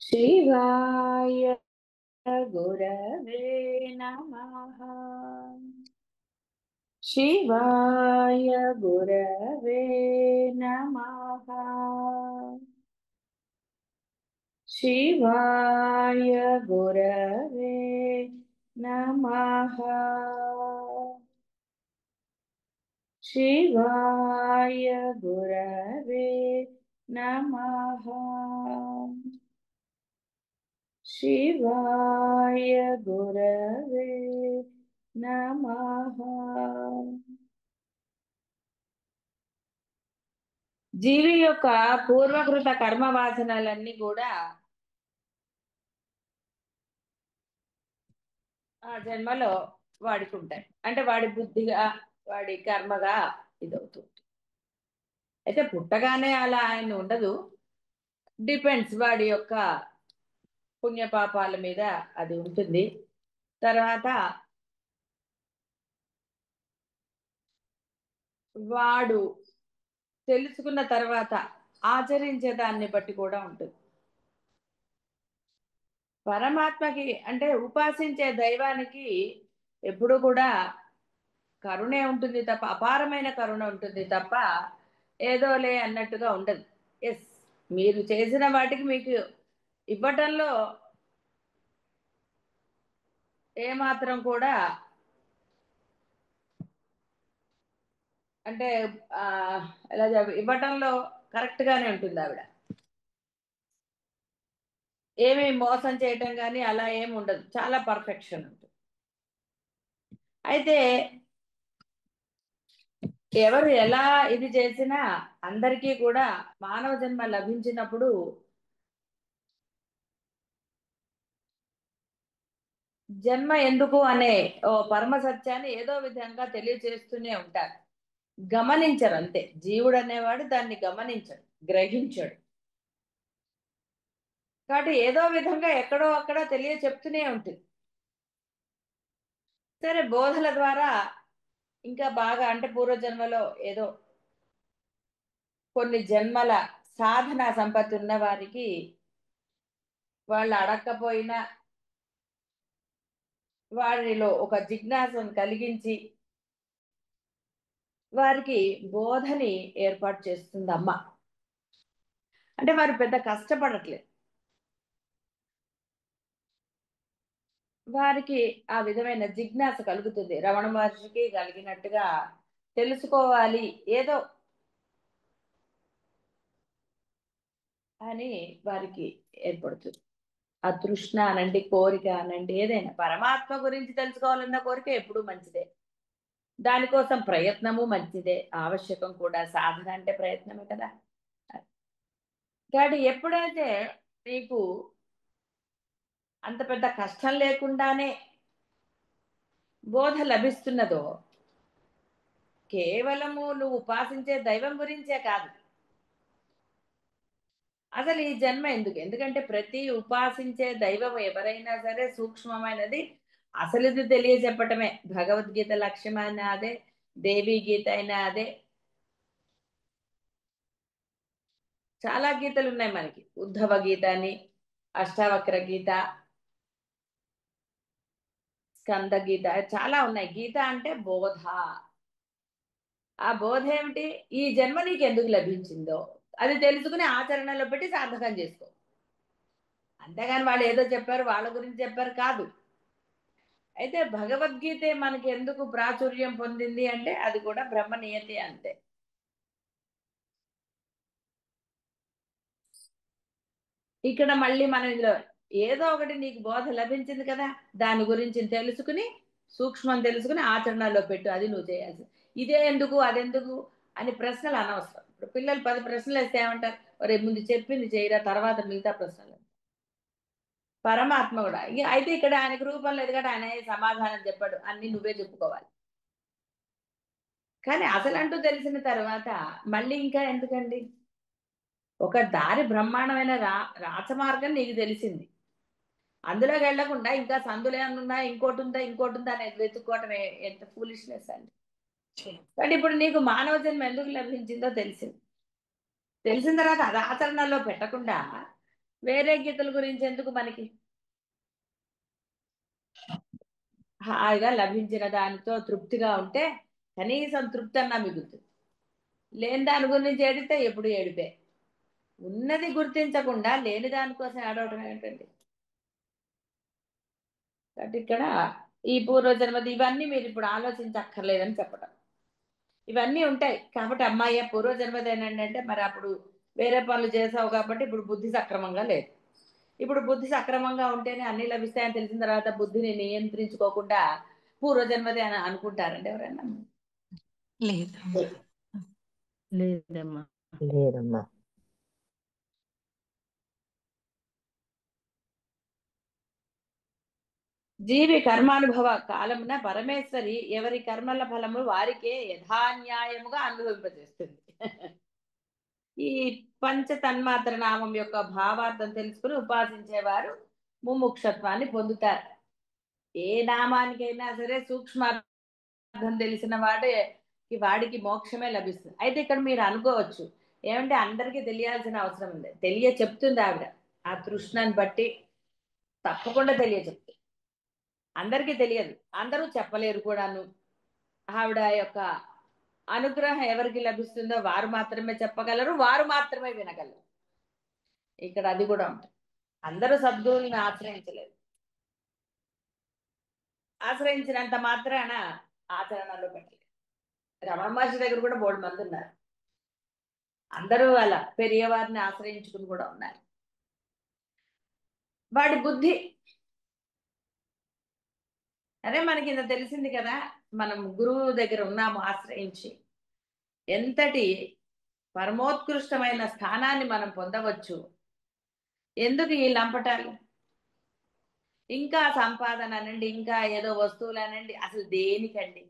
शिवाय गुरवे नमः। शिवाय गुरवे नमः। शिवाय गुरवे नमः। शिवाय गुरवे नमः। शिवाय गुरवे नमः। జీవి యొక్క పూర్వకృత కర్మ వాసనలన్నీ కూడా ఆ జన్మలో వాడికి ఉంటాయి. అంటే వాడి బుద్ధిగా వాడి కర్మగా ఇదవుతుంది. అయితే పుట్టగానే అలా ఆయన ఉండదు. డిపెండ్స్ వాడి యొక్క పుణ్యపాపాల మీద అది ఉంటుంది. తర్వాత వాడు తెలుసుకున్న తర్వాత ఆచరించే దాన్ని బట్టి కూడా ఉంటుంది. పరమాత్మకి అంటే ఉపాసించే దైవానికి ఎప్పుడు కూడా కరుణే ఉంటుంది తప్ప, అపారమైన కరుణ ఉంటుంది తప్ప ఏదోలే అన్నట్టుగా ఉండదు. ఎస్, మీరు చేసిన వాటికి మీకు ఇవ్వటంలో ఏమాత్రం కూడా అంటే ఆ, ఇవ్వటంలో కరెక్ట్గానే ఉంటుంది ఆవిడ. ఏమీ మోసం చేయటం కానీ అలా ఏమి ఉండదు, చాలా పర్ఫెక్షన్ ఉంటుంది. అయితే ఎవరు ఎలా ఇది చేసినా అందరికీ కూడా మానవ జన్మ లభించినప్పుడు జన్మ ఎందుకు అనే ఓ పరమ సత్యాన్ని ఏదో విధంగా తెలియజేస్తూనే ఉంటారు. గమనించరు అంతే. జీవుడు అనేవాడు దాన్ని గమనించడు, గ్రహించడు. కాబట్టి ఏదో విధంగా ఎక్కడో అక్కడ తెలియ చెప్తూనే ఉంటుంది. సరే, బోధల ద్వారా ఇంకా బాగా అంటే పూర్వజన్మలో ఏదో కొన్ని జన్మల సాధన సంపత్తి ఉన్న వారికి వాళ్ళు అడక్కపోయినా వారిలో ఒక జిజ్ఞాసను కలిగించి వారికి బోధని ఏర్పాటు చేస్తుంది అమ్మ. అంటే వారు పెద్ద కష్టపడట్లేదు. వారికి ఆ విధమైన జిజ్ఞాస కలుగుతుంది, రమణ మహర్షికి కలిగినట్టుగా తెలుసుకోవాలి ఏదో అని వారికి ఏర్పడుతుంది. ఆ తృష్ణ అనండి, కోరిక అనండి, ఏదైనా పరమాత్మ గురించి తెలుసుకోవాలన్న కోరిక ఎప్పుడూ మంచిదే. దానికోసం ప్రయత్నము మంచిదే, ఆవశ్యకం కూడా. సాధన అంటే ప్రయత్నమే కదా. కాబట్టి ఎప్పుడైతే నీకు అంత పెద్ద కష్టం లేకుండానే బోధ లభిస్తున్నదో, కేవలము నువ్వు ఉపాసించే దైవం గురించే కాదు, అసలు ఈ జన్మ ఎందుకు. ఎందుకంటే ప్రతి ఉపాసించే దైవం ఎవరైనా సరే సూక్ష్మమైనది. అసలు ఇది తెలియజెప్పటమే. భగవద్గీత లక్ష్యం అయినా అదే, దేవీ గీత అయినా అదే. చాలా గీతలు ఉన్నాయి మనకి. ఉద్ధవ గీత అని, అష్టావక్ర గీత, స్కంద గీత, చాలా ఉన్నాయి. గీత అంటే బోధ. ఆ బోధ ఏమిటి? ఈ జన్మ నీకు ఎందుకు లభించిందో అది తెలుసుకుని ఆచరణలో పెట్టి సార్థకం చేసుకో. అంతేగాని వాళ్ళు ఏదో చెప్పారు వాళ్ళ గురించి చెప్పారు కాదు. అయితే భగవద్గీతే మనకి ఎందుకు ప్రాచుర్యం పొందింది అంటే అది కూడా బ్రహ్మ నియతి అంతే. ఇక్కడ మళ్ళీ మనం ఇందులో ఏదో ఒకటి నీకు బోధ లభించింది కదా, దాని గురించి తెలుసుకుని, సూక్ష్మం తెలుసుకుని ఆచరణలో పెట్టు. అది నువ్వు చేయాల్సింది. ఇదే ఎందుకు అదెందుకు అని ప్రశ్నలు అనవసరం. ఇప్పుడు పిల్లలు 10 ప్రశ్నలు వేస్తే ఏమంటారు? ఒరే ముందు చెప్పింది చేయరా, తర్వాత మిగతా ప్రశ్నలు. పరమాత్మ కూడా అయితే ఇక్కడ ఆయనకు రూపం లేదు కదా, ఆయన సమాధానం చెప్పాడు, అన్ని నువ్వే చెప్పుకోవాలి. కానీ అసలంటూ తెలిసిన తర్వాత మళ్ళీ ఇంకా ఎందుకండి? ఒక దారి బ్రహ్మాండమైన రాచమార్గం నీకు తెలిసింది. అందులోకి వెళ్లకుండా ఇంకా సందులు ఏమన్నా ఉందా, ఇంకోటి ఉందా, ఇంకోటి ఉందా అనేది వెతుక్కోవటం ఎంత ఫూలిష్నెస్ అండి. కాబట్టి ఇప్పుడు నీకు మానవ జన్మ ఎందుకు లభించిందో తెలిసింది. తెలిసిన తర్వాత అది ఆచరణలో పెట్టకుండా వేరే గీతల గురించి ఎందుకు మనకి? హాయిగా లభించిన దానితో తృప్తిగా ఉంటే కనీసం తృప్తి అన్నా మిగులుతుంది. లేని దాని గురించి ఏడితే ఎప్పుడు ఏడిపే. ఉన్నది గుర్తించకుండా లేని దానికోసం ఏడవడం ఏంటండి? కాబట్టి ఇక్కడ ఈ పూర్వజన్మది ఇవన్నీ మీరు ఇప్పుడు ఆలోచించక్కర్లేదని చెప్పడం. ఇవన్నీ ఉంటాయి కాబట్టి అమ్మాయి పూర్వజన్మదేనండి అంటే మరి అప్పుడు వేరే పనులు చేసావు కాబట్టి ఇప్పుడు బుద్ధి సక్రమంగా లేదు. ఇప్పుడు బుద్ధి సక్రమంగా ఉంటేనే అన్ని లభిస్తాయని తెలిసిన తర్వాత బుద్ధిని నియంత్రించుకోకుండా పూర్వజన్మదే అని అనుకుంటారండి ఎవరైనా? లేదమ్మా. లేదమ్మా. లేదమ్మా. జీవి కర్మానుభవ కాలమున పరమేశ్వరి ఎవరి కర్మల ఫలము వారికే యథాన్యాయముగా అనుభవింపజేస్తుంది. ఈ పంచ తన్మాత్ర నామం యొక్క భావార్థం తెలుసుకుని ఉపాసించేవారు ముముక్షత్వాన్ని పొందుతారు. ఏ నామానికైనా సరే సూక్ష్మార్థం తెలిసిన వాడికి మోక్షమే లభిస్తుంది. అయితే ఇక్కడ మీరు అనుకోవచ్చు ఏమంటే అందరికీ తెలియాల్సిన అవసరం ఉంది. చెప్తుంది ఆవిడ ఆ తృష్ణని బట్టి తప్పకుండా చెప్తుంది. అందరికీ తెలియదు, అందరూ చెప్పలేరు కూడాను. ఆవిడ యొక్క అనుగ్రహం ఎవరికి లభిస్తుందో వారు మాత్రమే చెప్పగలరు, వారు మాత్రమే వినగలరు. ఇక్కడ అది కూడా ఉంటుంది. అందరూ సద్గురువులను ఆశ్రయించలేదు. ఆశ్రయించినంత మాత్రాన ఆచరణలో పెట్టలేదు. రమణ మహర్షి దగ్గర కూడా 3 మంది ఉన్నారు. అందరూ అలా పెరియవారిని ఆశ్రయించుకుని కూడా ఉన్నారు. వాడి బుద్ధి అదే మనకి ఇంత తెలిసింది కదా. మనం గురువు దగ్గర ఉన్నాము ఆశ్రయించి ఎంతటి పరమోత్కృష్టమైన స్థానాన్ని మనం పొందవచ్చు. ఎందుకు ఈ లంపటాలు? ఇంకా సంపాదన అనండి, ఇంకా ఏదో వస్తువులు అనండి, అసలు దేనికండి?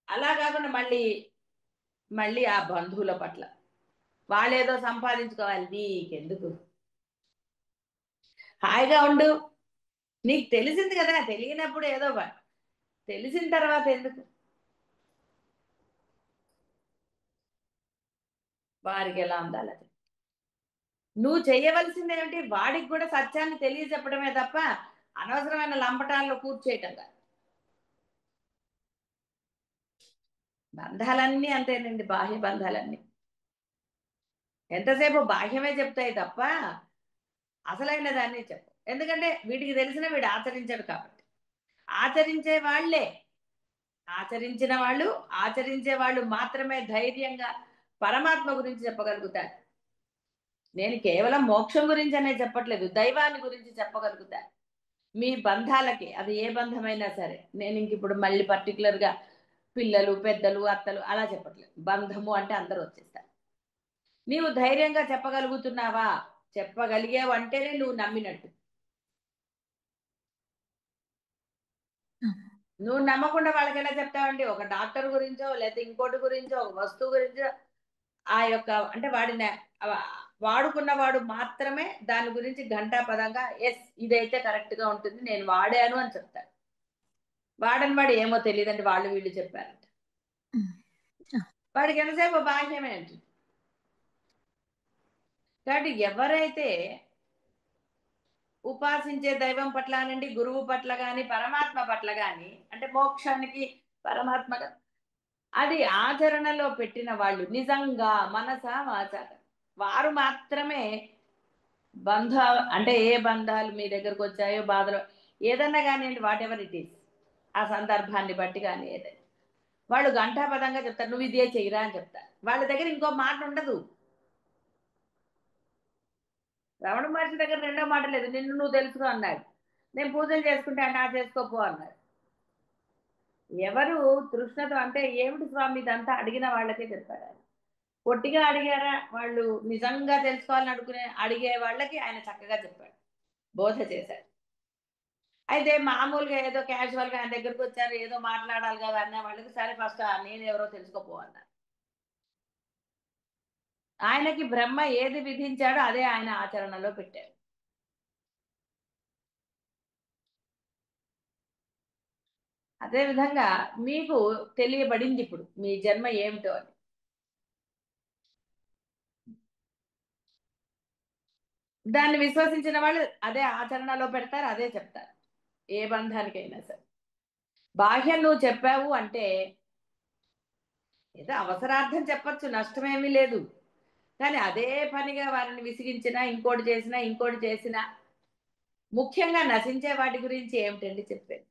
అలా కాకుండా మళ్ళీ మళ్ళీ ఆ బంధువుల పట్ల వాళ్ళేదో సంపాదించుకోవాలి, నీకెందుకు? హాయిగా ఉండు. నీకు తెలిసింది కదా, తెలియనప్పుడు ఏదో తెలిసిన తర్వాత ఎందుకు? వారికి ఎలా ఉండాలి అది. నువ్వు చేయవలసింది ఏమిటి? వాడికి కూడా సత్యాన్ని తెలియజెప్పడమే తప్ప అనవసరమైన లంపటాల్లో కూర్చేయటం కాదు. బంధాలన్నీ అంతేనండి, బాహ్య బంధాలన్నీ ఎంతసేపు బాహ్యమే చెప్తాయి తప్ప అసలైన దాన్ని చెప్పు. ఎందుకంటే వీడికి తెలిసిన వీడు ఆచరించాడు కాబట్టి. ఆచరించే వాళ్ళే ఆచరించే వాళ్ళు మాత్రమే ధైర్యంగా పరమాత్మ గురించి చెప్పగలుగుతారు. నేను కేవలం మోక్షం గురించి అనే చెప్పట్లేదు, దైవాన్ని గురించి చెప్పగలుగుతా. మీ బంధాలకి అది ఏ బంధమైనా సరే, నేను ఇంక ఇప్పుడు మళ్ళీ పర్టికులర్గా పిల్లలు పెద్దలు అత్తలు అలా చెప్పట్లేదు. బంధము అంటే అందరూ వచ్చేస్తారు. నీవు ధైర్యంగా చెప్పగలుగుతున్నావా? చెప్పగలిగావు అంటేనే నువ్వు నమ్మినట్టు. నువ్వు నమ్మకుండా వాళ్ళకి ఎలా చెప్తావండి? ఒక డాక్టర్ గురించో లేకపోతే ఇంకోటి గురించో ఒక వస్తువు గురించో ఆ యొక్క అంటే వాడుకున్నవాడు మాత్రమే దాని గురించి ఘంటాపదంగా ఎస్ ఇదైతే కరెక్ట్ గా ఉంటుంది నేను వాడాను అని చెప్తాడు. వాడని వాడు ఏమో తెలియదండి, వాళ్ళు వీళ్ళు చెప్పారంట. వాడికి ఎంతసేపు బాహ్యమే అంటుంది. కాబట్టి ఎవరైతే ఉపాసించే దైవం పట్ల అనండి, గురువు పట్ల కానీ పరమాత్మ పట్ల కానీ, అంటే మోక్షానికి పరమాత్మ అది ఆచరణలో పెట్టిన వాళ్ళు నిజంగా మనస వాచ వారు మాత్రమే అంటే ఏ బంధాలు మీ దగ్గరకు వచ్చాయో బాధలు ఏదన్నా కానివ్వండి, వాట్ ఎవర్ ఇట్ ఈస్, ఆ సందర్భాన్ని బట్టి కానీ ఏదైనా వాళ్ళు ఘంటాపదంగా చెప్తారు. నువ్వు ఇదే చెయ్యరా అని చెప్తారు. వాళ్ళ దగ్గర ఇంకో మాట ఉండదు. రమణ మహర్షి దగ్గర రెండో మాట లేదు. నిన్ను నువ్వు తెలుసుకో అన్నాడు. నేను పూజలు చేసుకుంటే అంటే చేసుకోపో అన్నాడు. ఎవరు తృష్ణతో అంటే ఏమిటి స్వామి ఇదంతా అడిగిన వాళ్ళకే చెప్పారు. ఆయన పొట్టిగా అడిగారా? వాళ్ళు నిజంగా తెలుసుకోవాలని అడిగే వాళ్ళకి ఆయన చక్కగా చెప్పాడు, బోధ చేశాడు. అయితే మామూలుగా ఏదో క్యాజువల్గా ఆయన దగ్గరకు వచ్చారు, ఏదో మాట్లాడాలి కదా అన్న వాళ్ళకి సరే ఫస్ట్ నేను ఎవరో తెలుసుకోపోవన్నారు. ఆయనకి బ్రహ్మ ఏది విధించాడో అదే ఆయన ఆచరణలో పెట్టాడు. అదేవిధంగా మీకు తెలియబడింది ఇప్పుడు మీ జన్మ ఏమిటో అని. దాన్ని విశ్వసించిన వాళ్ళు అదే ఆచరణలో పెడతారు, అదే చెప్తారు ఏ బంధానికైనా సరే. బాహ్యం నువ్వు చెప్పావు అంటే ఏదో అవసరార్థం చెప్పచ్చు, నష్టమేమీ లేదు. కానీ అదే పనిగా వారిని విసిగించినా, ఇంకోటి చేసినా, ఇంకోటి చేసినా, ముఖ్యంగా నశించే వాటి గురించి ఏమిటండి చెప్పేది?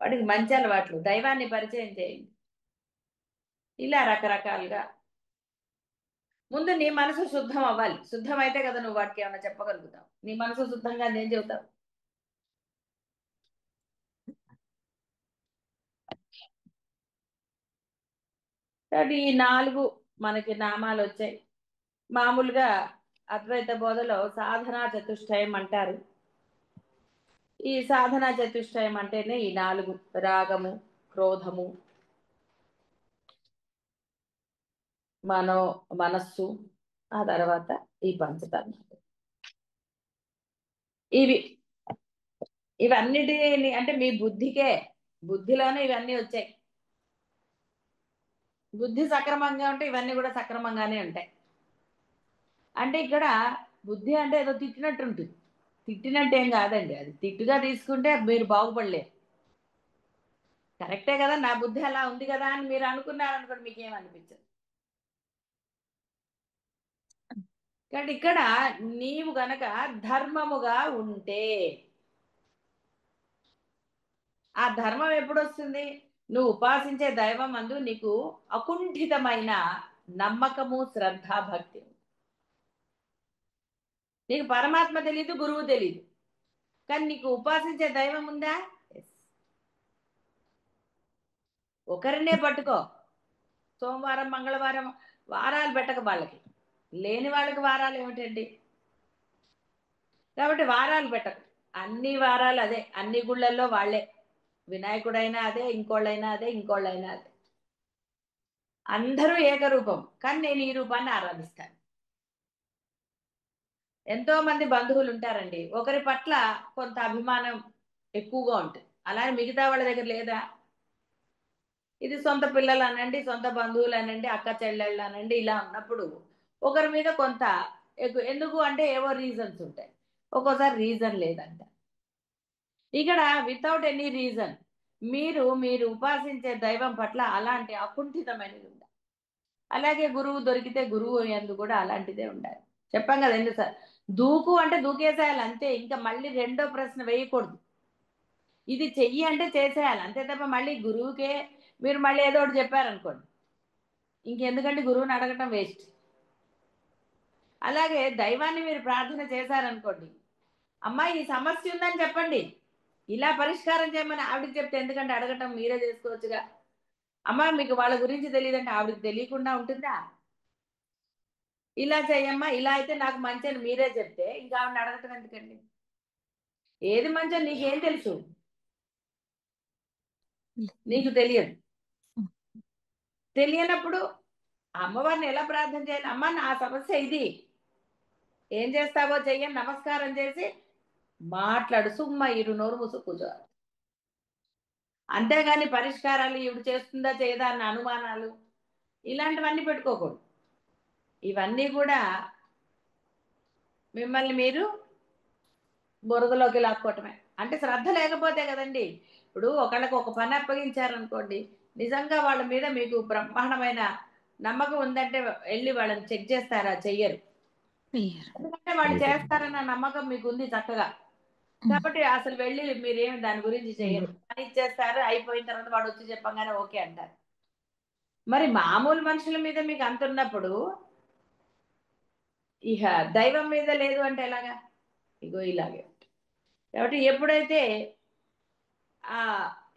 వాడికి మంచి అలవాట్లు, దైవాన్ని పరిచయం చేయండి. ఇలా రకరకాలుగా ముందు నీ మనసు శుద్ధం అవ్వాలి. శుద్ధం అయితే కదా నువ్వు వాటికి ఏమైనా చెప్పగలుగుతావు. నీ మనసు శుద్ధంగా నేను చెబుతావు. కాబట్టి ఈ 4 మనకి నామాలు వచ్చాయి. మామూలుగా అద్వైత బోధలో సాధనా చతుష్టయం అంటారు. ఈ సాధనా చతుష్టయం అంటేనే ఈ 4: రాగము, క్రోధము, మనస్సు, ఆ తర్వాత ఈ పంచకర్మ. ఇవి ఇవన్నిటిని అంటే మీ బుద్ధిలోనే ఇవన్నీ వచ్చాయి. బుద్ధి సక్రమంగా ఉంటే ఇవన్నీ కూడా సక్రమంగానే ఉంటాయి. అంటే ఇక్కడ బుద్ధి అంటే ఏదో తిట్టినట్టు ఉంటుంది. తిట్టినట్టు ఏం కాదండి. అది తిట్టుగా తీసుకుంటే మీరు బాగుపడలేరు. కరెక్టే కదా, నా బుద్ధి అలా ఉంది కదా అని మీరు అనుకున్నారనుకోండి, మీకేమనిపించదు. కాబట్టి ఇక్కడ నీవు గనక ధర్మముగా ఉంటే, ఆ ధర్మం ఎప్పుడు వస్తుంది? నువ్వు ఉపాసించే దైవం అందు నీకు అకుంఠితమైన నమ్మకము, శ్రద్ధ, భక్తి. నీకు పరమాత్మ తెలీదు, గురువు తెలీదు, కానీ నీకు ఉపాసించే దైవం ఉందా? Yes. ఒకరినే పట్టుకో. సోమవారం, మంగళవారం వారాలు పెట్టక వాళ్ళకి. లేని వాళ్ళకి వారాలు ఏమిటండి? కాబట్టి వారాలు పెట్టకు. అన్ని వారాలు అదే, అన్ని గుళ్ళల్లో వాళ్ళే. వినాయకుడైనా అదే, ఇంకోళ్ళైనా అదే, ఇంకోళ్ళైనా అదే. అందరూ ఏకరూపం, కానీ నేను ఈ రూపాన్ని ఆరాధిస్తాను. ఎంతో మంది బంధువులు ఉంటారండి, ఒకరి పట్ల కొంత అభిమానం ఎక్కువగా ఉంటుంది. అలానే మిగతా వాళ్ళ దగ్గర లేదా? ఇది సొంత పిల్లలు అనండి, సొంత బంధువులు అనండి, అక్క చెల్లెళ్ళు అనండి, ఇలా ఉన్నప్పుడు ఒకరి మీద కొంత ఎక్కువ. ఎందుకు అంటే ఏవో రీజన్స్ ఉంటాయి. ఒక్కోసారి రీజన్ లేదంట. ఇక్కడ వితౌట్ ఎనీ రీజన్ మీరు ఉపాసించే దైవం పట్ల అలాంటి అకుంఠితమైనది ఉండాలి. అలాగే గురువు దొరికితే గురువు యందు కూడా అలాంటిదే ఉండాలి. చెప్పాం కదా ఎందుసారి దూకు అంటే దూకేసేయాలి అంతే. ఇంకా మళ్ళీ రెండో ప్రశ్న వేయకూడదు. ఇది చెయ్యి అంటే చేసేయాలి అంతే తప్ప మళ్ళీ గురువుకే మీరు మళ్ళీ ఏదో ఒకటి చెప్పారనుకోండి, ఇంకెందుకంటే గురువుని అడగటం వేస్ట్. అలాగే దైవాన్ని మీరు ప్రార్థన చేశారనుకోండి, అమ్మా ఈ సమస్య ఉందని చెప్పండి, ఇలా పరిష్కారం చేయమని ఆవిడకి చెప్తే ఎందుకంటే అడగటం మీరే చేసుకోవచ్చుగా. అమ్మా మీకు వాళ్ళ గురించి తెలియదంటే ఆవిడకి తెలియకుండా ఉంటుందా? ఇలా చెయ్యమ్మా, ఇలా అయితే నాకు మంచి అని మీరే చెప్తే ఇంకా ఆవిడని అడగటం ఎందుకండి? ఏది మంచో నీకేం తెలుసు? నీకు తెలియదు. తెలియనప్పుడు అమ్మవారిని ఎలా ప్రార్థన చేయాలి? అమ్మ నా సమస్య ఇది, ఏం చేస్తావో చెయ్యని నమస్కారం చేసి మాట్లాడు. సుమ్మ ఇరు నోరు మూసు కూర్చో. అంతేగాని పరిష్కారాలు ఇవి చేస్తుందా చేయదా అన్న అనుమానాలు ఇలాంటివన్నీ పెట్టుకోకూడదు. ఇవన్నీ కూడా మిమ్మల్ని మీరు బురదలోకి లాక్కోవటమే. అంటే శ్రద్ధ లేకపోతే కదండి. ఇప్పుడు ఒకళ్ళకి ఒక పని అప్పగించారనుకోండి, నిజంగా వాళ్ళ మీద మీకు బ్రహ్మాండమైన నమ్మకం ఉందంటే వెళ్ళి వాళ్ళని చెక్ చేస్తారా? చెయ్యరు. ఎందుకంటే వాళ్ళు చేస్తారన్న నమ్మకం మీకు ఉంది చక్కగా. కాబట్టి అసలు వెళ్ళి మీరేమి దాని గురించి చేయరు. పని ఇచ్చేస్తారు, అయిపోయిన తర్వాత వాడు వచ్చి చెప్పంగానే ఓకే అంటారు. మరి మామూలు మనుషుల మీద మీకు అంత ఉన్నప్పుడు ఇహ దైవం మీద లేదు అంటే ఎలాగా? ఇగో ఇలాగే. కాబట్టి ఎప్పుడైతే ఆ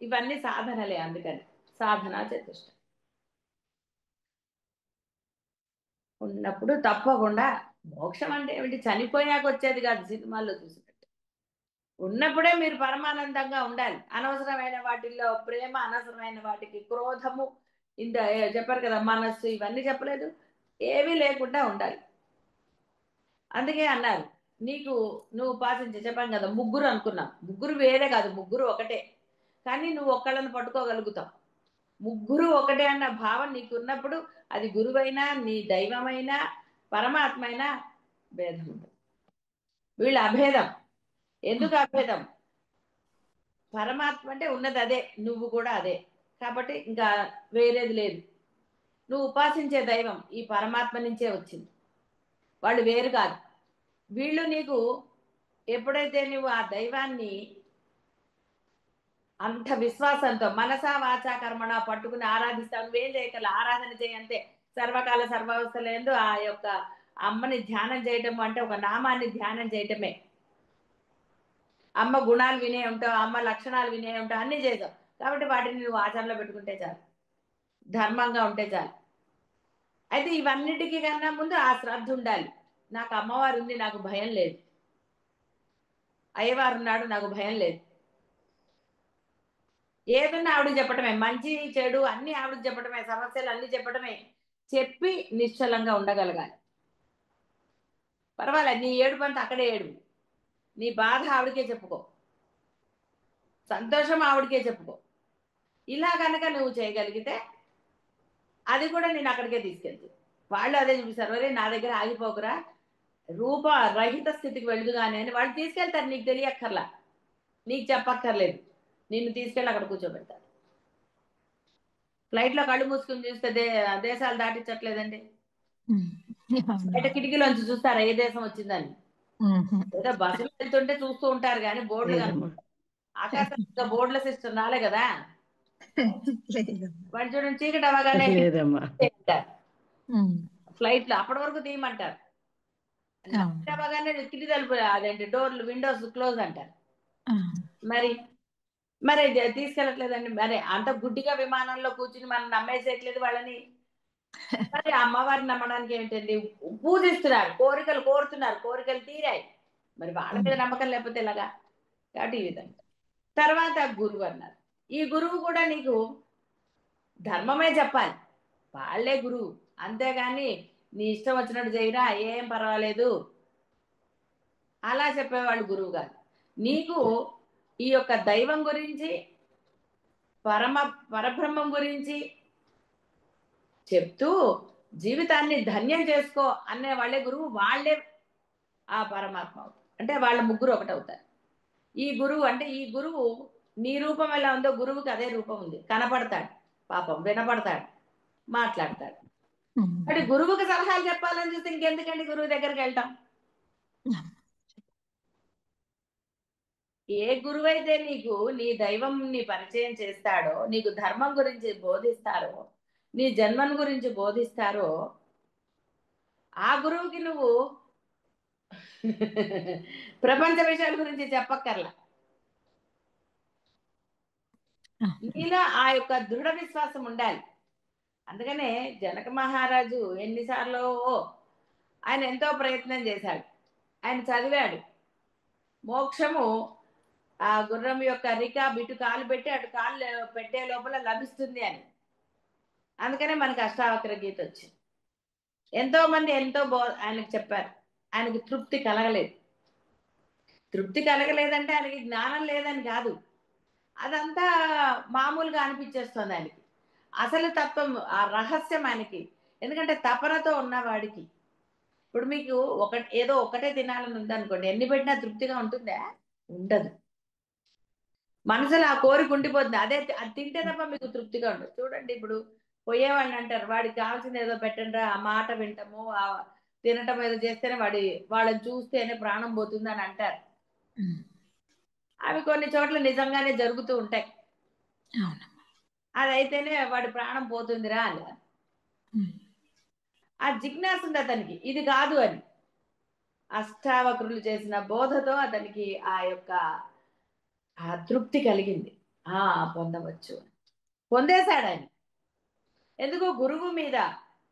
ఇవన్నీ సాధనలే, అందుకని సాధన చతుష్టయం ఉన్నప్పుడు తప్పకుండా మోక్షం అంటే ఏమిటి? చనిపోయాక వచ్చేది కాదు, సినిమాల్లో చూసినట్టు. ఉన్నప్పుడే మీరు పరమానందంగా ఉండాలి. అనవసరమైన వాటిల్లో ప్రేమ, అనవసరమైన వాటికి క్రోధము, ఇంత చెప్పారు కదా మనస్సు, ఇవన్నీ చెప్పలేదు, ఏమీ లేకుండా ఉండాలి. అందుకే అన్నారు నీకు నువ్వు ఉపాసించే, చెప్పాను కదా ముగ్గురు అనుకున్నాం. ముగ్గురు వేరే కాదు, ముగ్గురు ఒకటే. కానీ నువ్వు ఒక్కళ్ళని పట్టుకోగలుగుతావు. ముగ్గురు ఒకటే అన్న భావం నీకు ఉన్నప్పుడు అది గురువైనా, నీ దైవమైనా, పరమాత్మ అయినా భేదం ఉంటుంది. వీళ్ళ అభేదం. ఎందుకు అభేదం? పరమాత్మ అంటే ఉన్నది అదే, నువ్వు కూడా అదే. కాబట్టి ఇంకా వేరేది లేదు. నువ్వు ఉపాసించే దైవం ఈ పరమాత్మ నుంచే వచ్చింది, వాళ్ళు వేరు కాదు. వీళ్ళు నీకు ఎప్పుడైతే నువ్వు ఆ దైవాన్ని అంత విశ్వాసంతో మనసా వాచా కర్మణ పట్టుకుని ఆరాధిస్తావు, నువ్వేం చేయగల ఆరాధన చేయంతే. సర్వకాల సర్వావస్థలందు ఆ యొక్క అమ్మని ధ్యానం చేయటం అంటే ఒక నామాన్ని ధ్యానం చేయటమే. అమ్మ గుణాలు వినే ఉంటావు, అమ్మ లక్షణాలు వినే ఉంటావు, అన్నీ చేసావు. కాబట్టి వాటిని నువ్వు ఆచరణలో పెట్టుకుంటే చాలు, ధర్మంగా ఉంటే చాలు. అయితే ఇవన్నిటికీ కన్నా ముందు ఆ శ్రద్ధ ఉండాలి. నాకు అమ్మవారు ఉంది, నాకు భయం లేదు. అయ్యవారు ఉన్నాడు, నాకు భయం లేదు. ఏదన్నా ఆవిడకి చెప్పటమే, మంచి చెడు అన్ని ఆవిడకి చెప్పటమే, సమస్యలు అన్ని చెప్పటమే. చెప్పి నిశ్చలంగా ఉండగలగాలి. పర్వాలేదు, నీ ఏడుపు అంతా అక్కడే ఏడు, నీ బాధ ఆవిడకే చెప్పుకో, సంతోషం ఆవిడకే చెప్పుకో. ఇలా కనుక నువ్వు చేయగలిగితే అది కూడా నేను అక్కడికే తీసుకెళ్తుంది. వాళ్ళు అదే చూపిస్తారు, ఒరే నా దగ్గర ఆగిపోకురా, రూప రహిత స్థితికి వెళుదు కానీ అని వాళ్ళు తీసుకెళ్తారు. నీకు తెలియక్కర్లా, నీకు చెప్పక్కర్లేదు, నిన్ను తీసుకెళ్ళి అక్కడ కూర్చోబెడతారు. ఫ్లైట్లో కళ్ళు మూసుకుని చూస్తే దేశాలు దాటించట్లేదండి. బయట కిటికీలోంచి చూస్తారా ఏ దేశం వచ్చిందని? ఏదో బస్సులు వెళ్తుంటే చూస్తూ ఉంటారు కానీ బోర్డులు లేదమ్మా. కనుక ఆకాశం బోర్డుల సిస్టమ్ రాలే కదా. వాడు చూడండి, చీకటి అవగానే లేదమ్మా. అంటారు ఫ్లైట్ లో, అప్పటి వరకు తీయమంటారు. నైట్ అవగానే కిటికీ తలుపు అదేంటి డోర్లు విండోస్ క్లోజ్ అంటారు. మరి మరి తీసుకెళ్ళట్లేదండి. మరి అంత గుడ్డిగా విమానంలో కూర్చుని మనం నమ్మేసేయట్లేదు వాళ్ళని. మరి అమ్మవారిని నమ్మడానికి ఏంటండి? పూజిస్తున్నారు, కోరికలు కోరుతున్నారు, కోరికలు తీరాయి. మరి వాళ్ళ మీద నమ్మకం లేకపోతే ఎలాగా? కాబట్టి ఈ విధంగా. తర్వాత గురువు అన్నారు. ఈ గురువు కూడా నీకు ధర్మమే చెప్పాలి, వాళ్ళే గురువు. అంతేగాని నీ ఇష్టం వచ్చినట్టు చేయరా, ఏం పర్వాలేదు అలా చెప్పేవాళ్ళు గురువు కాదు. నీకు ఈ యొక్క దైవం గురించి, పరబ్రహ్మం గురించి చెప్తూ జీవితాన్ని ధన్యం చేసుకో అనే వాళ్ళే గురువు, వాళ్ళే ఆ పరమాత్మ అవుతారు. అంటే వాళ్ళ ముగ్గురు ఒకటవుతారు. ఈ గురువు అంటే, ఈ గురువు నీ రూపం ఎలా ఉందో గురువుకి అదే రూపం ఉంది. కనపడతాడు, పాపం వినపడతాడు, మాట్లాడతాడు. అంటే గురువుకి సలహాలు చెప్పాలని చూస్తే ఇంకెందుకండి గురువు దగ్గరికి వెళ్తాం? ఏ గురువైతే నీకు నీ దైవం ని పరిచయం చేస్తాడో, నీకు ధర్మం గురించి బోధిస్తారో, నీ జన్మం గురించి బోధిస్తారో, ఆ గురువుకి నువ్వు ప్రపంచ విషయాల గురించి చెప్పక్కర్లా. నీలో ఆ యొక్క దృఢ విశ్వాసం ఉండాలి. అందుకనే జనక మహారాజు ఎన్నిసార్లు ఆయన ఎంతో ప్రయత్నం చేశాడు. ఆయన చదివాడు, మోక్షము ఆ గుర్రం యొక్క రికాబ్ ఇటు కాలు పెట్టి అటు కాలు పెట్టే లోపల లభిస్తుంది అని. అందుకనే మనకి అష్టావక్ర గీత వచ్చింది. ఎంతో మంది ఎంతో ఆయనకు చెప్పారు, ఆయనకి తృప్తి కలగలేదు. తృప్తి కలగలేదంటే ఆయనకి జ్ఞానం లేదని కాదు, అదంతా మామూలుగా అనిపించేస్తుంది ఆయనకి. అసలు తత్వం, ఆ రహస్యం ఆయనకి. ఎందుకంటే తపనతో ఉన్నవాడికి, ఇప్పుడు మీకు ఏదో ఒకటే తినాలని ఉందనుకోండి, ఎన్ని పెట్టినా తృప్తిగా ఉంటుందా? ఉండదు. మనసులో ఆ కోరిక ఉండిపోతుంది, అదే అది తింటే తప్ప మీకు తృప్తిగా ఉండదు. చూడండి, ఇప్పుడు పోయేవాడిని అంటారు, వాడికి కావాల్సింది ఏదో పెట్టండి, ఆ మాట వింటము, ఆ తినటం ఏదో చేస్తేనే వాళ్ళని చూస్తేనే ప్రాణం పోతుంది అని అంటారు. అవి కొన్ని చోట్ల నిజంగానే జరుగుతూ ఉంటాయి. అదైతేనే వాడి ప్రాణం పోతుందిరా అని. ఆ జిజ్ఞాస ఉంది అతనికి, ఇది కాదు అని. అష్టావక్రులు చేసిన బోధతో అతనికి ఆ యొక్క ఆ తృప్తి కలిగింది. పొందవచ్చు, పొందేశాడు ఆయన. ఎందుకు? గురువు మీద,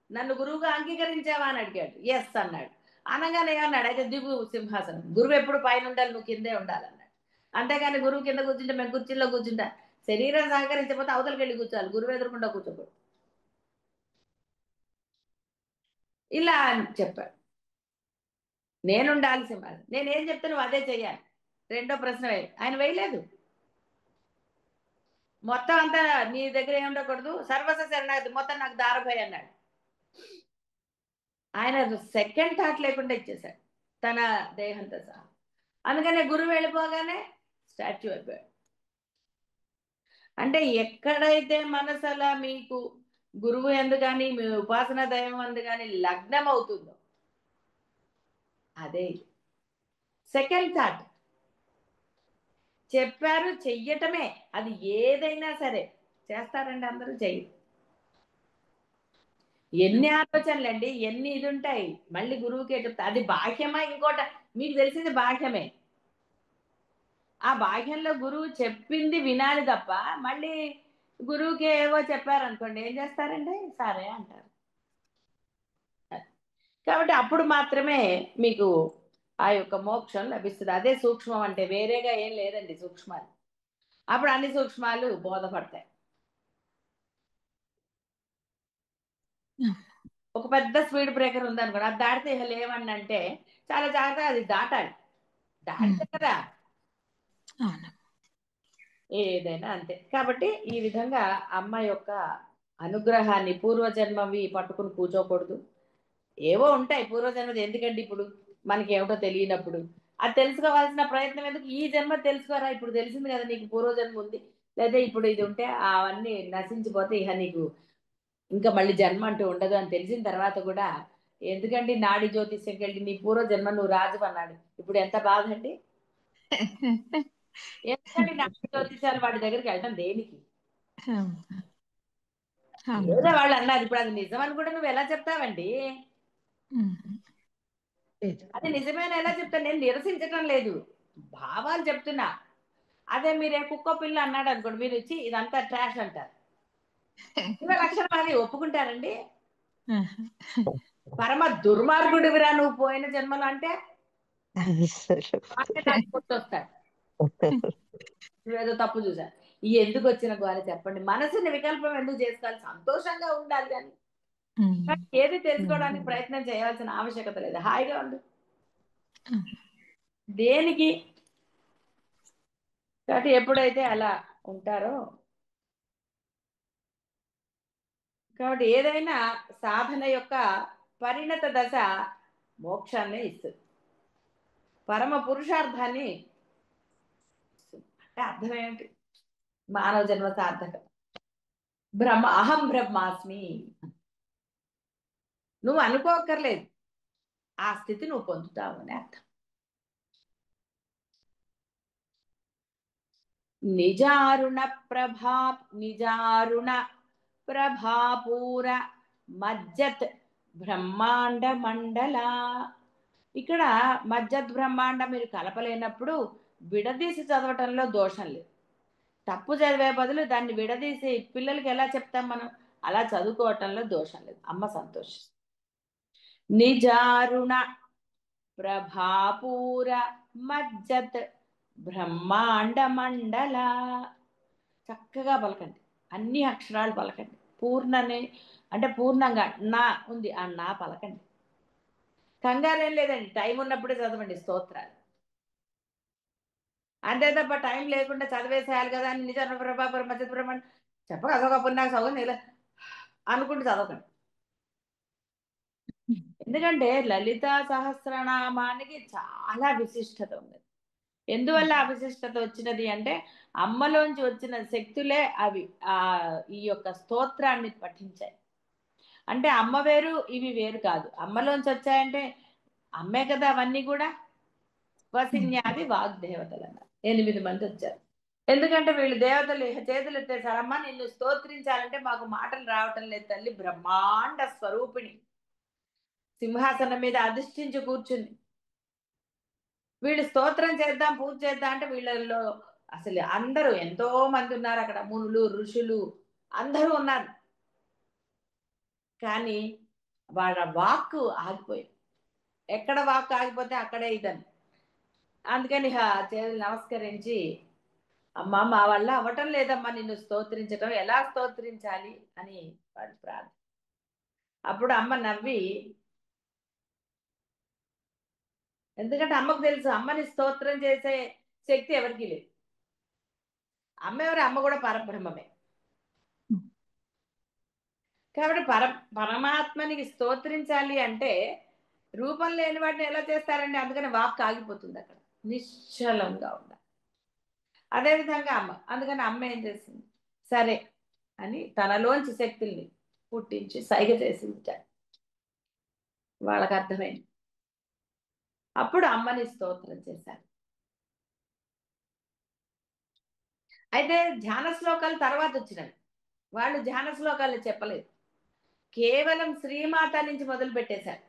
నన్ను గురువుగా అంగీకరించావా అని అడిగాడు. ఎస్ అన్నాడు. అనగానే ఏమన్నాడు? అయితే దిగు సింహాసనం, గురువు ఎప్పుడు పైన ఉండాలి, నువ్వు కిందే ఉండాలన్నాడు. అంతేగాని గురువు కింద కూర్చుంటే మేము కుర్చీలో కూర్చుంటా, శరీరం సహకరించకపోతే అవతలకి వెళ్ళి కూర్చోవాలి, గురువు ఎదురుకుండా కూర్చోకూడదు. ఇలా అని చెప్పాడు. నేనుండాలి సింహాసనం, నేనేం చెప్తే నువ్వు అదే చెయ్యాలి. రెండో ప్రశ్న ఆయన వేయలేదు. మొత్తం అంతా నీ దగ్గర ఏమి ఉండకూడదు, సర్వస్వ శరణాగతి, మొత్తం నాకు దారభయ అన్నాడు. ఆయన సెకండ్ థాట్ లేకుండా ఇచ్చేశాడు తన దేహంతో సహా. అందుకనే గురువు వెళ్ళిపోగానే స్టాచ్యూ అయిపోయాడు. అంటే ఎక్కడైతే మనసు అలా మీకు గురువు ఎందు కానీ మీ ఉపాసన దైవం ఎందు కానీ లగ్నం అవుతుందో అదే సెకండ్ థాట్. చెప్పారు, చెయ్యటమే. అది ఏదైనా సరే చేస్తారండి, అందరూ చెయ్యి. ఎన్ని ఆలోచనలండి, ఎన్ని ఇది ఉంటాయి. మళ్ళీ గురువుకే చెప్తా, అది బాహ్యమా ఇంకోట, మీకు తెలిసింది బాహ్యమే. ఆ బాహ్యంలో గురువు చెప్పింది వినాలి తప్ప మళ్ళీ గురువుకి ఏవో చెప్పారనుకోండి ఏం చేస్తారండి, సరే అంటారు. కాబట్టి అప్పుడు మాత్రమే మీకు ఆ యొక్క మోక్షం లభిస్తుంది. అదే సూక్ష్మం అంటే, వేరేగా ఏం లేదండి సూక్ష్మాలు. అప్పుడు అన్ని సూక్ష్మాలు బోధపడతాయి. ఒక పెద్ద స్పీడ్ బ్రేకర్ ఉందనుకోండి, అది దాటితే ఇక లేవండి అంటే చాలా జాగ్రత్తగా అది దాటాలి. దాటితే కదా అవును. ఏదైనా అంతే. కాబట్టి ఈ విధంగా అమ్మ యొక్క అనుగ్రహాన్ని, పూర్వజన్మవి పట్టుకుని కూర్చోకూడదు. ఏవో ఉంటాయి పూర్వజన్మది, ఎందుకండి ఇప్పుడు మనకి ఏమిటో తెలియనప్పుడు అది తెలుసుకోవాల్సిన ప్రయత్నం ఎందుకు? ఈ జన్మ తెలుసుకోరా, ఇప్పుడు తెలిసింది కదా నీకు పూర్వజన్మ ఉంది, లేదా ఇప్పుడు ఇది ఉంటే అవన్నీ నశించిపోతే ఇక నీకు ఇంకా మళ్ళీ జన్మ అంటూ ఉండదు అని తెలిసిన తర్వాత కూడా ఎందుకండి నాడి జ్యోతిష్యంకి వెళ్ళి నీ పూర్వజన్మ నువ్వు రాజు అన్నాడు, ఇప్పుడు ఎంత బాధ అండి. ఎందుకండి నాడి జ్యోతిష్యాలు వాడి దగ్గరికి వెళ్ళడం దేనికి? ఏదో వాళ్ళు అన్నారు, ఇప్పుడు అది నిజం అని కూడా నువ్వు ఎలా చెప్తావండి? అది నిజమేనా ఎలా చెప్తాను? నేను నిరసించటం లేదు, భావాలు చెప్తున్నా. అదే మీరే కుక్క పిల్ల అన్నాడు అనుకోండి, మీరు వచ్చి ఇదంతా ట్రాష్ అంటారు. ఇవే లక్షణం అది ఒప్పుకుంటారండి? పరమ దుర్మార్గుడివిరా నువ్వు పోయిన జన్మలో అంటే నాకు గుర్తొస్తాడు, నువ్వేదో తప్పు చూసా. ఈ ఎందుకు వచ్చిన గోల చెప్పండి? మనసుని వికల్పం ఎందుకు చేసుకోవాలి? సంతోషంగా ఉండాలి కానీ ఏది తెలుసుకోవడానికి ప్రయత్నం చేయాల్సిన ఆవశ్యకత లేదు. హాయిగా ఉండు, దేనికి? కాబట్టి ఎప్పుడైతే అలా ఉంటారో, కాబట్టి ఏదైనా సాధన యొక్క పరిణత దశ మోక్షాన్ని ఇస్తుంది, పరమ పురుషార్థాన్ని ఇస్తుంది. అంటే అర్థం ఏమిటి? మానవ జన్మ సార్థకం. అహం బ్రహ్మాస్మి నువ్వు అనుకోకర్లేదు, ఆ స్థితి నువ్వు పొందుతావు అని అర్థం. నిజారుణ ప్రభాపూర మజ్జత్ బ్రహ్మాండ మండల. ఇక్కడ మజ్జత్ బ్రహ్మాండ మీరు కలపలేనప్పుడు విడదీసి చదవటంలో దోషం లేదు. తప్పు చదివే బదులు దాన్ని విడదీసి పిల్లలకి ఎలా చెప్తాం మనం, అలా చదువుకోవటంలో దోషం లేదు. అమ్మ సంతోషం. నిజారుణ ప్రభాపూర మజ్జత్ బ్రహ్మాండ మండల. చక్కగా పలకండి, అన్ని అక్షరాలు పలకండి. పూర్ణనే అంటే పూర్ణంగా నా ఉంది, ఆ నా పలకండి. కంగారేం లేదండి, టైం ఉన్నప్పుడే చదవండి స్తోత్రాలు. అంతే తప్ప టైం లేకుండా చదివేసేయాలి కదా అని నిజాన ప్రభాపురం మధ్య బ్రహ్మాండ చెప్పక అదొక నాకు సౌగం ఇలా అనుకుంటూ చదవకండి. ఎందుకంటే లలిత సహస్రనామానికి చాలా విశిష్టత ఉంది. ఎందువల్ల ఆ విశిష్టత వచ్చినది అంటే అమ్మలోంచి వచ్చిన శక్తులే అవి ఈ యొక్క స్తోత్రాన్ని పఠించాయి. అంటే అమ్మ వేరు, ఇవి వేరు కాదు. అమ్మలోంచి వచ్చాయంటే అమ్మే కదా అవన్నీ కూడా. వసిన్యాది వాగ్దేవతలు అన్నారు, 8 మంది వచ్చారు. ఎందుకంటే వీళ్ళు దేవతలు చేతులు ఎత్తేసారమ్మా నిన్ను స్తోత్రించాలంటే మాకు మాటలు రావటం లేదు తల్లి, బ్రహ్మాండ స్వరూపిణి సింహాసనం మీద అధిష్ఠించి కూర్చుంది. వీళ్ళు స్తోత్రం చేద్దాం, పూజ చేద్దాం అంటే వీళ్ళల్లో అసలు అందరూ ఎంతో మంది ఉన్నారు అక్కడ, మునులు ఋషులు అందరూ ఉన్నారు. కానీ వాళ్ళ వాక్కు ఆగిపోయింది. ఎక్కడ వాక్కు ఆగిపోతే అక్కడే ఇదని. అందుకని చేతులు నమస్కరించి అమ్మ మా వల్ల అవ్వటం లేదమ్మా నిన్ను స్తోత్రించటం, ఎలా స్తోత్రించాలి అని వాడు ప్రార్థన. అప్పుడు అమ్మ నవ్వి, ఎందుకంటే అమ్మకు తెలుసు అమ్మని స్తోత్రం చేసే శక్తి ఎవరికి లేదు. అమ్మ ఎవరు? అమ్మ కూడా పరబ్రహ్మమే. కాబట్టి పరమాత్మని స్తోత్రించాలి అంటే రూపం లేని వాటిని ఎలా చేస్తారండి? అందుకని వాక్ ఆగిపోతుంది అక్కడ. నిశ్చలంగా ఉండాలి. అదేవిధంగా అమ్మ, అందుకని అమ్మ ఏం చేసింది, సరే అని తనలోంచి శక్తుల్ని పుట్టించి సైగ చేసింది. వాళ్ళకి అర్థమైంది. అప్పుడు అమ్మని స్తోత్రం చేశారు. అయితే ధ్యాన శ్లోకాలు తర్వాత వచ్చినవి, వాళ్ళు ధ్యాన శ్లోకాలు చెప్పలేదు, కేవలం శ్రీమాత నుంచి మొదలు పెట్టేశారు.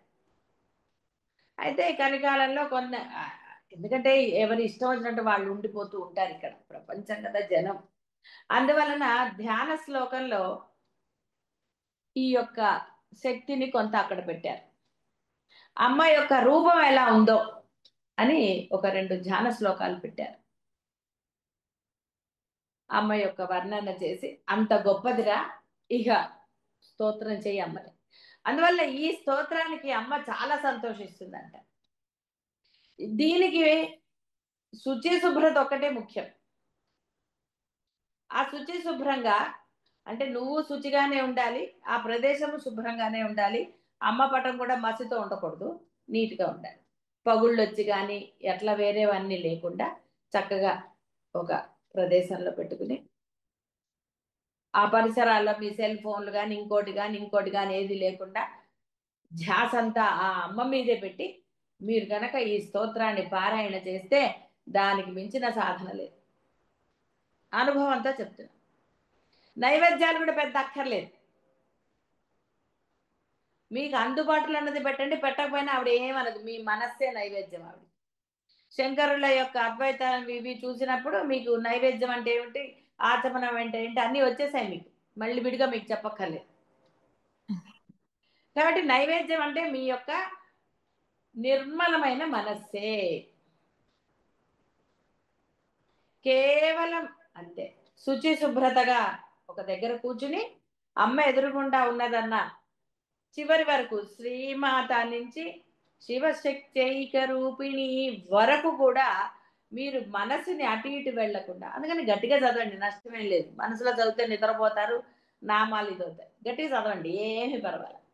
అయితే ఈ కలికాలంలో ఎందుకంటే ఎవరి ఇష్టం వచ్చినట్టు వాళ్ళు ఉండిపోతూ ఉంటారు, ఇక్కడ ప్రపంచం కదా జనం. అందువలన ధ్యాన శ్లోకంలో ఈ యొక్క శక్తిని కొంత అక్కడ పెట్టారు. అమ్మ యొక్క రూపం ఎలా ఉందో అని ఒక 2 ధ్యాన శ్లోకాలు పెట్టారు. అమ్మ యొక్క వర్ణన చేసి, అంత గొప్పదిరా, ఇక స్తోత్రం చేయి అమ్మని. అందువల్ల ఈ స్తోత్రానికి అమ్మ చాలా సంతోషిస్తుందంట. దీనికి శుచి శుభ్రత ఒక్కటే ముఖ్యం. ఆ శుచి శుభ్రంగా అంటే నువ్వు శుచిగానే ఉండాలి, ఆ ప్రదేశము శుభ్రంగానే ఉండాలి, అమ్మ పటం కూడా మసితో ఉండకూడదు, నీట్గా ఉండాలి. పగుళ్ళు వచ్చి కానీ ఎట్లా వేరేవన్నీ లేకుండా చక్కగా ఒక ప్రదేశంలో పెట్టుకుని, ఆ పరిసరాల్లో మీ సెల్ ఫోన్లు కానీ ఇంకోటి కానీ ఏది లేకుండా ధ్యాస అంతా ఆ అమ్మ మీదే పెట్టి మీరు గనక ఈ స్తోత్రాన్ని పారాయణ చేస్తే దానికి మించిన సాధన లేదు. అనుభవంతో చెప్తున్నా. నైవేద్యాలు కూడా పెద్ద అక్కర్లేదు, మీకు అందుబాటులో అన్నది పెట్టండి, పెట్టకపోయినా ఆవిడ ఏమనదు, మీ మనస్సే నైవేద్యం ఆవిడ. శంకరుల యొక్క అద్వైతం ఇవి చూసినప్పుడు మీకు నైవేద్యం అంటే ఏమిటి, ఆచమనం అంటే ఏంటి అన్నీ వచ్చేసాయి మీకు, మళ్ళీ విడిగా మీకు చెప్పక్కర్లేదు. కాబట్టి నైవేద్యం అంటే మీ యొక్క నిర్మలమైన మనస్సే, కేవలం అంతే. శుచి శుభ్రతగా ఒక దగ్గర కూర్చుని అమ్మ ఎదురుగుండా ఉన్నదన్న చివరి వరకు, శ్రీమాత నుంచి శివశక్తైక రూపిణి వరకు కూడా మీరు మనసుని అటు ఇటు వెళ్లకుండా, అందుకని గట్టిగా చదవండి, నష్టమేం లేదు. మనసులో చదివితే నిద్రపోతారు, నామాలు ఇది అవుతాయి. గట్టిగా చదవండి, ఏమి పర్వాలేదు,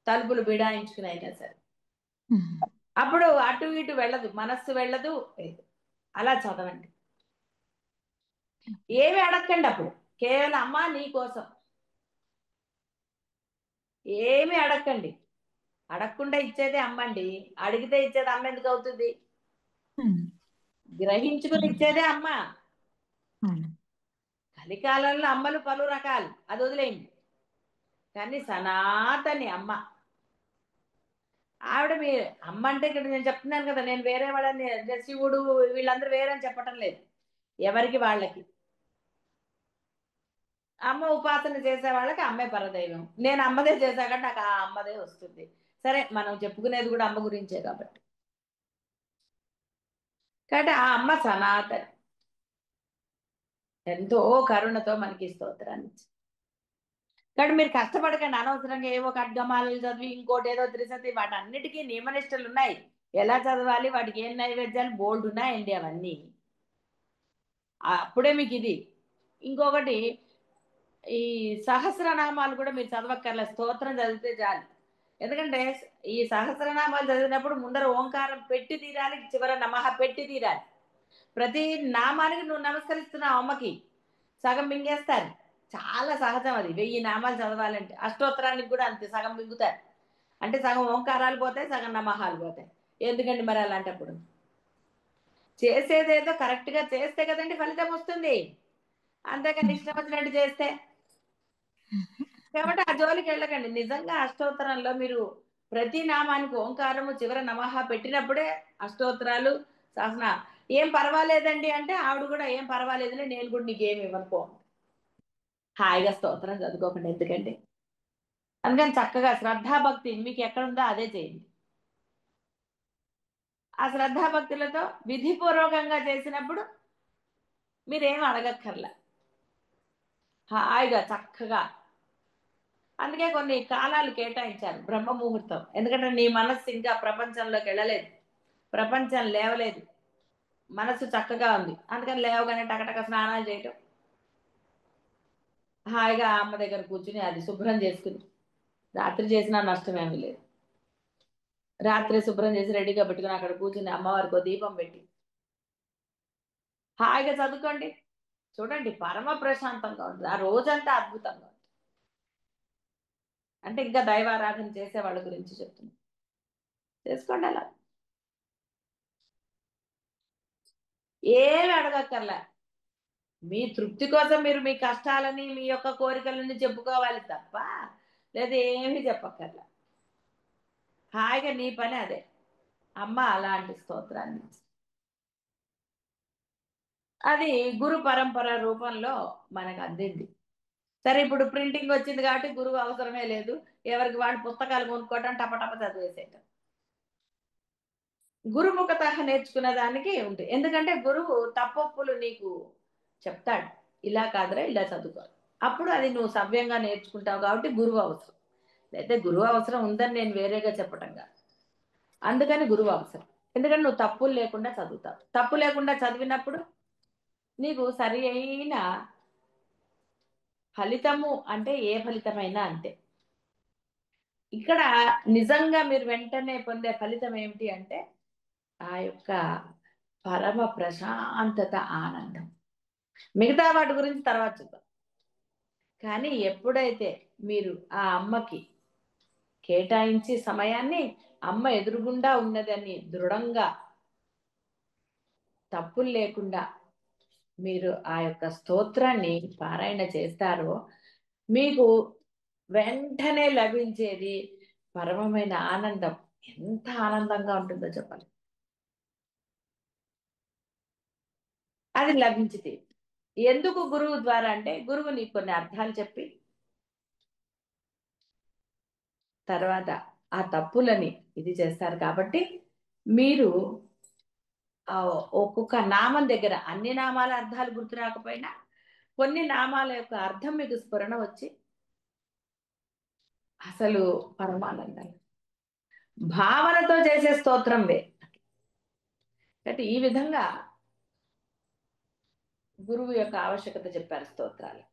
తలుపులు బిడాయించుకుని అయినా సరే. అప్పుడు అటు ఇటు వెళ్ళదు, మనస్సు వెళ్ళదు, అలా చదవండి. ఏమి అడగండి అప్పుడు, కేవలం అమ్మ నీ కోసం, ఏమి అడగండి. అడగకుండా ఇచ్చేదే అమ్మండి, అడిగితే ఇచ్చేది అమ్మ ఎందుకు అవుతుంది? గ్రహించుకుని ఇచ్చేదే అమ్మ. కలికాలంలో అమ్మలు పలు రకాలు, అది వదిలేయండి. కానీ సనాతని అమ్మ ఆవిడ. మీ అమ్మ అంటే ఇక్కడ నేను చెప్తున్నాను కదా, నేను వేరే వాళ్ళని శివుడు వీళ్ళందరూ వేరని చెప్పటం లేదు, ఎవరికి వాళ్ళకి. అమ్మ ఉపాసన చేసే వాళ్ళకి అమ్మే పరదైవం. నేను అమ్మదే చేశా కాబట్టి నాకు ఆ అమ్మదే వస్తుంది. సరే, మనం చెప్పుకునేది కూడా అమ్మ గురించే కాబట్టి ఆ అమ్మ సనాతని ఎంతో కరుణతో మనకి స్తోత్రాన్ని ఇచ్చింది. కాబట్టి మీరు కష్టపడకండి, అనవసరంగా ఏవో ఖడ్గమాలలు చదివి ఇంకోటి ఏదో త్రిశతి, వాటన్నిటికీ నియమనిష్టలు ఉన్నాయి. ఎలా చదవాలి, వాటికి ఏం నైవేద్యాలు బోల్డ్ ఉన్నాయండి అవన్నీ. అప్పుడే మీకు ఇది. ఇంకొకటి, ఈ సహస్రనామాలు కూడా మీరు చదవక్కర్లే, స్తోత్రం చదివితే చాలు. ఎందుకంటే ఈ సహస్రనామాలు చదివినప్పుడు ముందర ఓంకారం పెట్టి తీరాలి, చివర నమః పెట్టి తీరాలి. ప్రతి నామానికి నువ్వు నమస్కరిస్తున్నావు అమ్మకి, సగం మింగేస్తారు. చాలా సహజం అది, 1000 నామాలు చదవాలంటే. అష్టోత్తరానికి కూడా అంతే, సగం మింగుతారు. అంటే సగం ఓంకారాలు పోతాయి, సగం నమహాలు పోతాయి. ఎందుకండి మరి అలాంటప్పుడు? చేసేదేదో కరెక్ట్గా చేస్తే కదండి ఫలితం వస్తుంది, అంతేకాని ఇష్టం వచ్చినట్టు చేస్తే. కాబట్టి ఆ జోలికి వెళ్ళకండి. నిజంగా అష్టోత్తరంలో మీరు ప్రతి నామానికి ఓంకారము చివర నమః పెట్టినప్పుడే అష్టోత్తరాలు సహస్ర. ఏం పర్వాలేదండి అంటే ఆవిడ కూడా ఏం పర్వాలేదులే, నేను కూడా నీకేమి ఇవ్వనుకో, హాయిగా స్తోత్రం చదువుకోకండి. ఎందుకండి? అందుకని చక్కగా శ్రద్ధాభక్తి మీకు ఎక్కడుందో అదే చేయండి. ఆ శ్రద్ధాభక్తులతో విధిపూర్వకంగా చేసినప్పుడు మీరేం అడగక్కర్లా, హాయిగా చక్కగా. అందుకే కొన్ని కాలాలు కేటాయించారు, బ్రహ్మ ముహూర్తం. ఎందుకంటే నీ మనస్సు ఇంకా ప్రపంచంలోకి వెళ్ళలేదు, ప్రపంచం లేవలేదు, మనసు చక్కగా ఉంది. అందుకని లేవగానే టకటక స్నానాలు చేయటం, హాయిగా అమ్మ దగ్గర కూర్చుని అది శుభ్రం చేసుకుని, రాత్రి చేసినా నష్టమేమీ లేదు. రాత్రి శుభ్రం చేసి రెడీగా పెట్టుకుని అక్కడ కూర్చుని అమ్మవారికి దీపం పెట్టి హాయిగా చదువుకోండి, చూడండి పరమ ప్రశాంతంగా ఉంటుంది, ఆ రోజంతా అద్భుతంగా ఉంటుంది. అంటే ఇంకా దైవారాధన చేసే వాళ్ళ గురించి చెప్తున్నాను, చేసుకోండి అలా. ఏమి అడగక్కర్లే, మీ తృప్తి కోసం మీరు మీ కష్టాలని మీ యొక్క కోరికలని చెప్పుకోవాలి తప్ప, లేదా ఏమీ చెప్పక్కర్లే. హాయిగా నీ పని అదే. అమ్మ అలాంటి స్తోత్రాన్ని అది గురు పరంపర రూపంలో మనకు అందింది. సరే, ఇప్పుడు ప్రింటింగ్ వచ్చింది కాబట్టి గురువు అవసరమే లేదు, ఎవరికి వాడు పుస్తకాలు కొనుక్కోవటం, టపటప చదివేసేయటం. గురుముఖత నేర్చుకునే దానికి ఉంటుంది, ఎందుకంటే గురువు తప్పొప్పులు నీకు చెప్తాడు, ఇలా కాదురా ఇలా చదువుకోవాలి, అప్పుడు అది నువ్వు సవ్యంగా నేర్చుకుంటావు. కాబట్టి గురువు అవసరం, అయితే గురువు అవసరం ఉందని నేను వేరేగా చెప్పటం కాదు, అందుకని గురువు అవసరం. ఎందుకంటే నువ్వు తప్పులు లేకుండా చదువుతావు, తప్పు లేకుండా చదివినప్పుడు నీకు సరి అయిన ఫలితము, అంటే ఏ ఫలితమైనా అంతే. ఇక్కడ నిజంగా మీరు వెంటనే పొందే ఫలితం ఏమిటి అంటే ఆ యొక్క పరమ ప్రశాంతత, ఆనందం. మిగతా వాటి గురించి తర్వాత చూద్దాం. కానీ ఎప్పుడైతే మీరు ఆ అమ్మకి కేటాయించి సమయాన్ని, అమ్మ ఎదురుగుండా ఉన్నదని దృఢంగా తప్పులు లేకుండా మీరు ఆ యొక్క స్తోత్రాన్ని పారాయణ చేస్తారో, మీకు వెంటనే లభించేది పరమమైన ఆనందం. ఎంత ఆనందంగా ఉంటుందో చెప్పాలి, అది లభించితే. ఎందుకు గురువు ద్వారా అంటే, గురువు నీకు కొన్ని అర్థాలు చెప్పి తర్వాత ఆ తప్పులని ఇది చేస్తారు. కాబట్టి మీరు ఆ ఒక్కొక్క నామం దగ్గర, అన్ని నామాల అర్థాలు గుర్తు రాకపోయినా కొన్ని నామాల యొక్క అర్థం మీకు స్ఫురణ వచ్చి అసలు పరమానందం భావనతో చేసే స్తోత్రం వే. కాబట్టి ఈ విధంగా గురువు యొక్క ఆవశ్యకత చెప్పారు స్తోత్రాలు.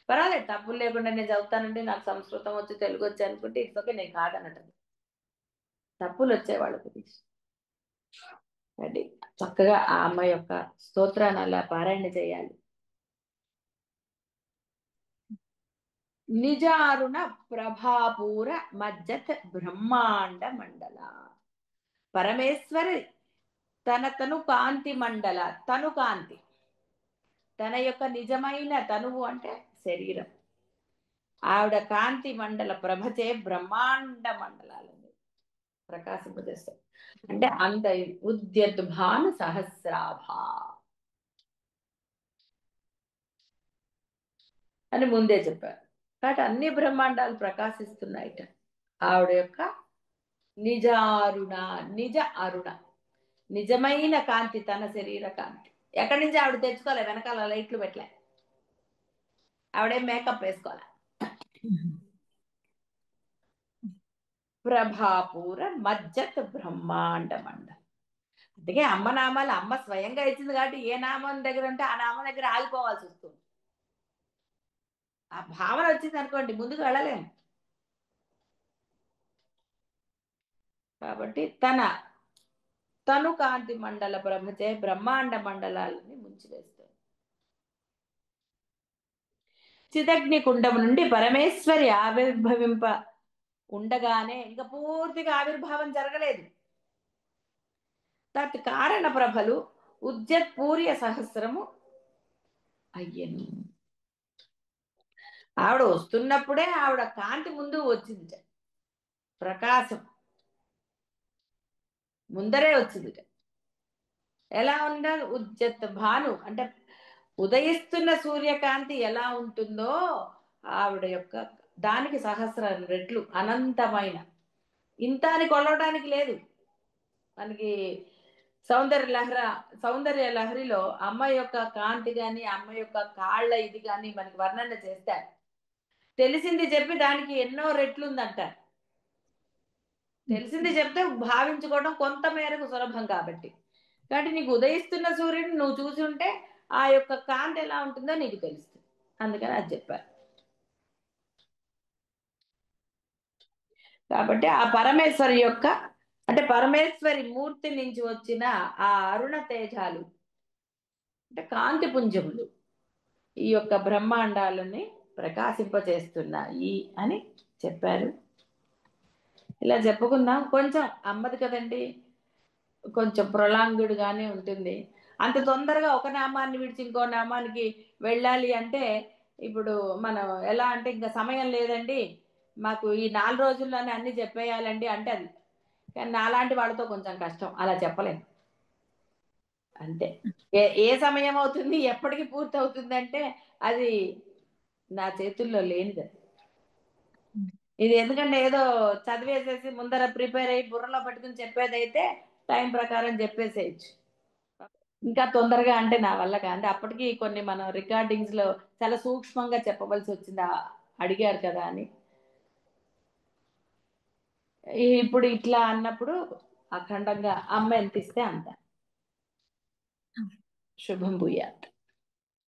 పర్వాలేదు, తప్పులు లేకుండా నేను చదువుతానండి, నాకు సంస్కృతం వచ్చి తెలుగు వచ్చి అనుకుంటే ఇట్స్ ఓకే, నేను కాదనటం. తప్పులు వచ్చేవాళ్ళ గురించి అంటే చక్కగా ఆ అమ్మ యొక్క స్తోత్రాన్ని అలా పారాయణ చేయాలి. నిజారుణ ప్రభాపూర మజ్జత్ బ్రహ్మాండ మండల పరమేశ్వరి తను కాంతి మండల, తను కాంతి, తన యొక్క నిజమైన తనువు అంటే శరీరం, ఆవిడ కాంతి మండల ప్రభచే బ్రహ్మాండ మండలాలని ప్రకాశింపజేస్తారు. అంటే అంత ఉద్యద్భాను సహస్రాభ అని ముందే చెప్పారు. కాబట్టి అన్ని బ్రహ్మాండాలు ప్రకాశిస్తున్నాయిట ఆవిడ యొక్క నిజారుణ, నిజ అరుణ, నిజమైన కాంతి, తన శరీర కాంతి. ఎక్కడి నుంచి ఆవిడ తెచ్చుకోలే, వెనకాల లైట్లు పెట్టలే, ఆవిడే మేకప్ వేసుకోలే. ప్రభాపూర మజ్జత్ బ్రహ్మాండ మండ. అందుకే అమ్మ నామాలు అమ్మ స్వయంగా ఇచ్చింది కాబట్టి ఏ నామం దగ్గర ఉంటే ఆ నామం దగ్గర ఆగిపోవాల్సి వస్తుంది. ఆ భావన వచ్చింది అనుకోండి, ముందుకు వెళ్ళలేము. కాబట్టి తను కాంతి మండల ప్రభచే బ్రహ్మాండ మండలాలని ముంచివేస్తుంది. చిదగ్ని కుండం నుండి పరమేశ్వరి ఆవిర్భవింప ఉండగానే ఇంకా పూర్తిగా ఆవిర్భావం జరగలేదు. తత్ కారణ ప్రభలు ఉద్యత్పూర్య సహస్రము అయ్యను. ఆవిడ వస్తున్నప్పుడే ఆవిడ కాంతి ముందు వచ్చింది, ప్రకాశం ముందరే వచ్చింది. ఎలా ఉండాలి? ఉద్యత్ భాను అంటే ఉదయిస్తున్న సూర్యకాంతి ఎలా ఉంటుందో ఆవిడ యొక్క దానికి సహస్రం రెట్లు అనంతమైన. ఇంత అని కొలవడానికి లేదు మనకి. సౌందర్య లహరిలో అమ్మ యొక్క కాంతి కానీ అమ్మ యొక్క కాళ్ళ ఇది కానీ మనకి వర్ణన చేస్తారు. తెలిసింది చెప్పి దానికి ఎన్నో రెట్లు ఉందంటారు. తెలిసింది చెప్తే భావించుకోవడం కొంత మేరకు సులభం కాబట్టి నీకు ఉదయిస్తున్న సూర్యుడిని నువ్వు చూసి ఉంటే ఆ యొక్క కాంతి ఎలా ఉంటుందో నీకు తెలుస్తుంది. అందుకని అది చెప్పారు. కాబట్టి ఆ పరమేశ్వరి యొక్క అంటే పరమేశ్వరి మూర్తి నుంచి వచ్చిన ఆ అరుణ తేజాలు అంటే కాంతి పుంజములు ఈ యొక్క బ్రహ్మాండాలని ప్రకాశింపచేస్తున్నాయి అని చెప్పారు. ఇలా చెప్పుకుందాం. కొంచెం అమ్మది కదండి, కొంచెం ప్రొలాంగ్డ్ గానే ఉంటుంది. అంత తొందరగా ఒక నామాన్ని విడిచి ఇంకో నామానికి వెళ్ళాలి అంటే ఇప్పుడు మనం ఎలా అంటే ఇంకా సమయం లేదండి, మాకు ఈ 4 రోజుల్లోనే అన్ని చెప్పేయాలండి అంటే అది. కానీ నాలాంటి వాళ్ళతో కొంచెం కష్టం, అలా చెప్పలేం. అంతే. ఏ సమయం అవుతుంది, ఎప్పటికి పూర్తి అవుతుంది అంటే అది నా చేతుల్లో లేనిది. ఇది ఎందుకంటే ఏదో చదివేసేసి ముందర ప్రిపేర్ అయ్యి బుర్రలో పెట్టుకుని చెప్పేదైతే టైం ప్రకారం చెప్పేసేయచ్చు. ఇంకా తొందరగా అంటే నా వల్ల కాదు. అంటే అప్పటికి కొన్ని మనం రికార్డింగ్స్ లో చాలా సూక్ష్మంగా చెప్పవలసి వచ్చింది, అడిగారు కదా అని. ఇప్పుడు ఇట్లా అన్నప్పుడు అఖండంగా అమ్మ ఎంత ఇస్తే అంత. శుభం భూయాత్.